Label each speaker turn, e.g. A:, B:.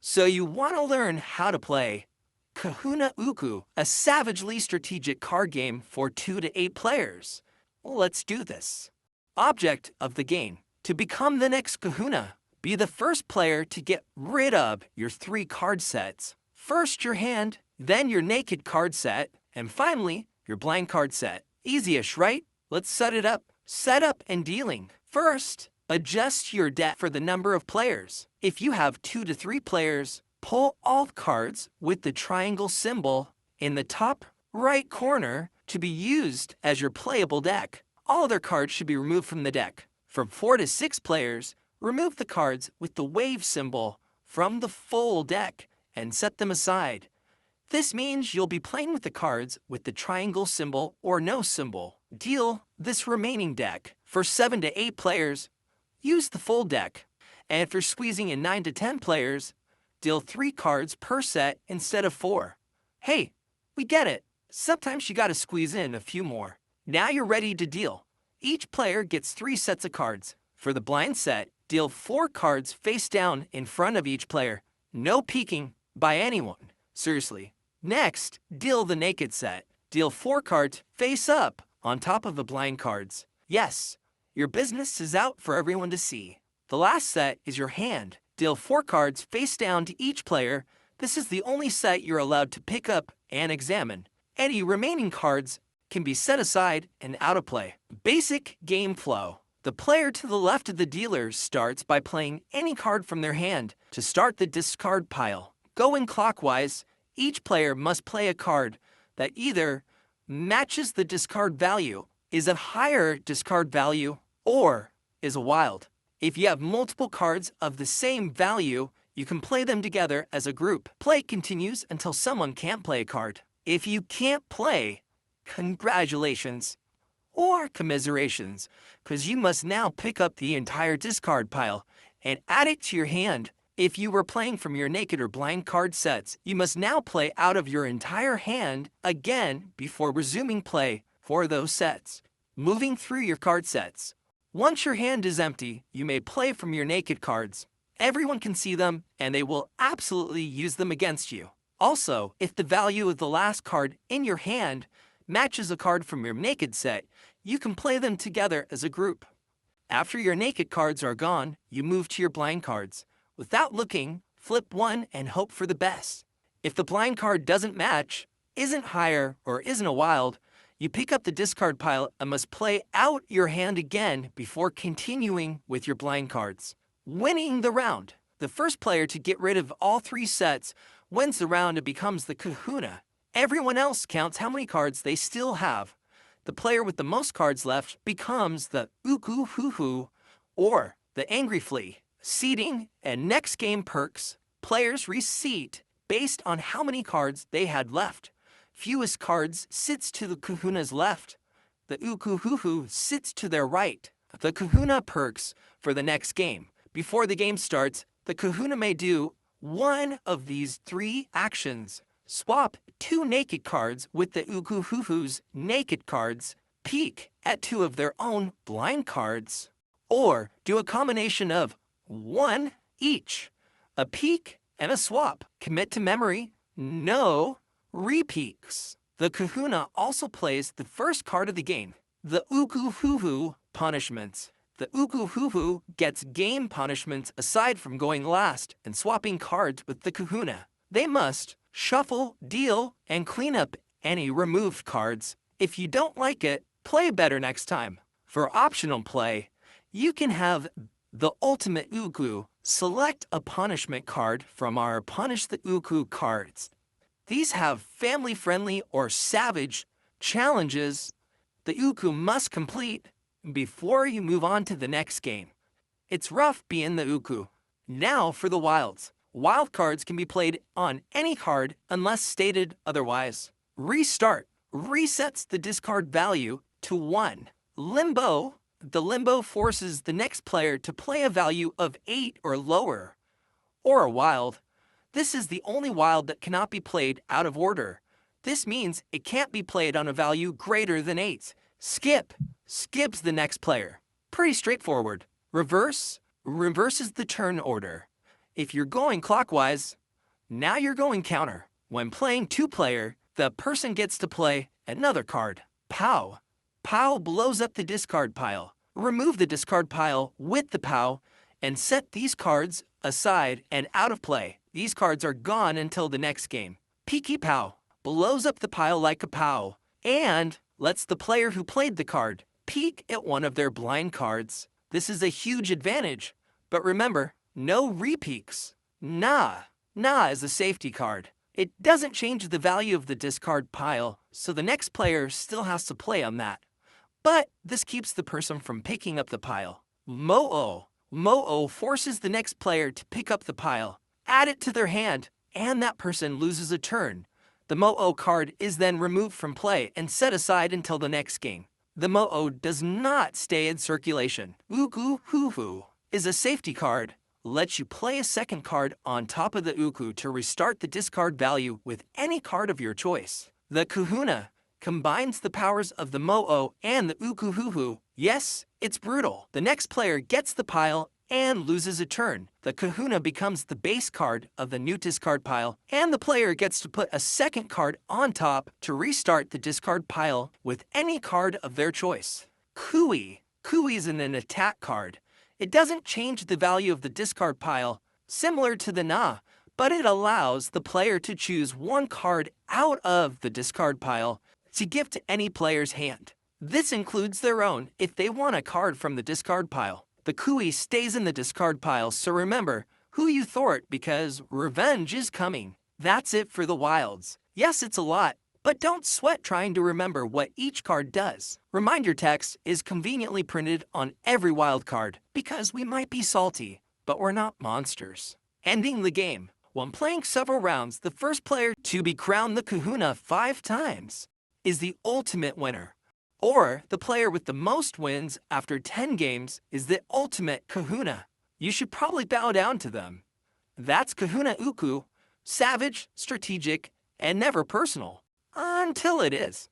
A: So you want to learn how to play Kahuna Uku, a savagely strategic card game for 2 to 8 players. Let's do this. Object of the game: to become the next Kahuna. Be the first player to get rid of your 3 card sets. First your hand, then your naked card set, and finally your blank card set. Easy-ish, right? Let's set it up. Setup and dealing. First, adjust your deck for the number of players. If you have 2 to 3 players, pull all cards with the triangle symbol in the top right corner to be used as your playable deck. All other cards should be removed from the deck. From 4 to 6 players, remove the cards with the wave symbol from the full deck and set them aside. This means you'll be playing with the cards with the triangle symbol or no symbol. Deal this remaining deck. For 7 to 8 players, use the full deck. And if you're squeezing in 9 to 10 players, deal 3 cards per set instead of 4. Hey, we get it. Sometimes you gotta squeeze in a few more. Now you're ready to deal. Each player gets 3 sets of cards. For the blind set, deal 4 cards face down in front of each player. No peeking by anyone. Seriously. Next, deal the naked set. Deal 4 cards face up on top of the blind cards. Yes, your business is out for everyone to see. The last set is your hand. Deal 4 cards face down to each player. This is the only set you're allowed to pick up and examine. Any remaining cards can be set aside and out of play. Basic game flow. The player to the left of the dealer starts by playing any card from their hand to start the discard pile. Going clockwise, each player must play a card that either matches the discard value, is a higher discard value, or is a wild. If you have multiple cards of the same value, you can play them together as a group. Play continues until someone can't play a card. If you can't play, congratulations or commiserations, because you must now pick up the entire discard pile and add it to your hand. If you were playing from your naked or blind card sets, you must now play out of your entire hand again before resuming play for those sets. Moving through your card sets. Once your hand is empty, you may play from your naked cards. Everyone can see them, and they will absolutely use them against you. Also, if the value of the last card in your hand matches a card from your naked set, you can play them together as a group. After your naked cards are gone, you move to your blind cards. Without looking, flip one and hope for the best. If the blind card doesn't match, isn't higher, or isn't a wild, you pick up the discard pile and must play out your hand again before continuing with your blind cards. Winning the round. The first player to get rid of all 3 sets wins the round and becomes the Kahuna. Everyone else counts how many cards they still have. The player with the most cards left becomes the Uku Hoo or the Angry Flea. Seating and next game perks. Players reseat based on how many cards they had left. Fewest cards sits to the Kahuna's left. The Uku Hoo sits to their right. The Kahuna perks for the next game. Before the game starts, the Kahuna may do one of these 3 actions. Swap 2 naked cards with the Uku Hoo's naked cards. Peek at 2 of their own blind cards. Or do a combination of 1 each. A peek and a swap. Commit to memory. No repeats. The Kahuna also plays the first card of the game, the Uku Hoo punishments. The Uku Hoo gets game punishments aside from going last and swapping cards with the Kahuna. They must shuffle, deal, and clean up any removed cards. If you don't like it, play better next time. For optional play, you can have the ultimate Uku. Select a punishment card from our Punish the Uku cards. These have family-friendly or savage challenges the Uku must complete before you move on to the next game. It's rough being the Uku. Now for the wilds. Wild cards can be played on any card unless stated otherwise. Restart resets the discard value to 1. Limbo. The limbo forces the next player to play a value of 8 or lower. Or a wild. This is the only wild that cannot be played out of order. This means it can't be played on a value greater than 8. Skip skips the next player. Pretty straightforward. Reverse reverses the turn order. If you're going clockwise, now you're going counter. When playing two-player, the person gets to play another card. POW. POW blows up the discard pile. Remove the discard pile with the POW and set these cards aside and out of play. These cards are gone until the next game. Peeky POW blows up the pile like a POW and lets the player who played the card peek at one of their blind cards. This is a huge advantage, but remember, no repeeks. Nah is a safety card. It doesn't change the value of the discard pile, so the next player still has to play on that. But this keeps the person from picking up the pile. Mo-o. Mo-o forces the next player to pick up the pile, add it to their hand, and that person loses a turn. The Mo-o card is then removed from play and set aside until the next game. The Mo-o does not stay in circulation. Uku Huhu is a safety card. Lets you play a second card on top of the Uku to restart the discard value with any card of your choice. The Kahuna combines the powers of the Mo-o and the Uku Huhu. Yes, it's brutal. The next player gets the pile and loses a turn. The Kahuna becomes the base card of the new discard pile, and the player gets to put a second card on top to restart the discard pile with any card of their choice. Kui. Kui is an attack card. It doesn't change the value of the discard pile, similar to the Na, but it allows the player to choose one card out of the discard pile to give to any player's hand. This includes their own if they want a card from the discard pile. The Kui stays in the discard pile, so remember who you thwart because revenge is coming. That's it for the wilds. Yes, it's a lot, but don't sweat trying to remember what each card does. Reminder text is conveniently printed on every wild card because we might be salty, but we're not monsters. Ending the game. When playing several rounds, the first player to be crowned the Kahuna 5 times is the ultimate winner. Or the player with the most wins after 10 games is the ultimate Kahuna. You should probably bow down to them. That's Kahuna Uku, savage, strategic, and never personal. Until it is.